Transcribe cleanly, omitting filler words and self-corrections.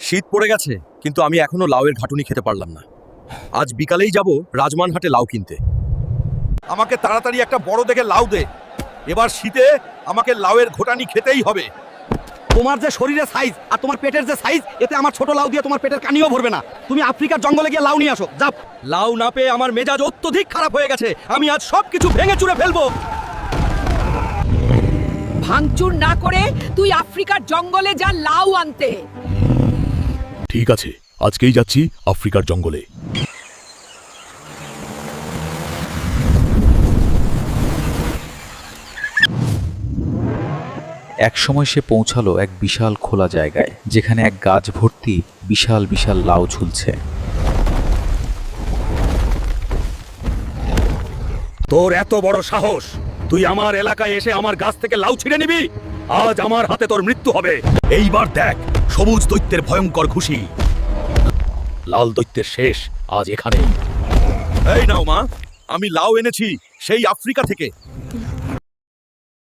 শীত পড়ে গেছে, কিন্তু আমি এখনো লাউয়ের ঘাটুনি খেতে পারলাম না। আজ বিকালেই যাব রাজমানহাটে লাউ কিনতে। আমাকে তাড়াতাড়ি একটা বড় দেখে লাউ দে। এবার শীতে আমাকে লাউয়ের ঘোটানি খেতেই হবে। তোমার যে শরীরের সাইজ আর তোমার পেটের যে সাইজ, এতে আমার ছোট লাউ দিয়ে তোমার পেটের কানিও ভরবে না। তুমি আফ্রিকার জঙ্গলে গিয়ে লাউ নিয়ে আসো, যাও। লাউ না পেয়ে আমার মেজাজ অত্যধিক খারাপ হয়ে গেছে। আমি আজ সবকিছু ভেঙে চুরে ফেলবো। ভাঙচুর না করে তুই আফ্রিকার জঙ্গলে যা লাউ আনতে। ঠিক আছে, আজকেই যাচ্ছি আফ্রিকার জঙ্গলে। একসময় সে পৌঁছালো এক বিশাল খোলা জায়গায়, যেখানে এক গাছ ভর্তি বিশাল বিশাল লাউ ঝুলছে। তোর এত বড় সাহস, তুই আমার এলাকায় এসে আমার গাছ থেকে লাউ ছিঁড়ে নিবি? আজ আমার হাতে তোর মৃত্যু হবে। এইবার দেখ সবুজ দৈত্যের ভয়ঙ্কর খুশি। লাল দৈত্যের শেষ আজ এখানে। এই নাও মা, আমি লাউ এনেছি সেই আফ্রিকা থেকে।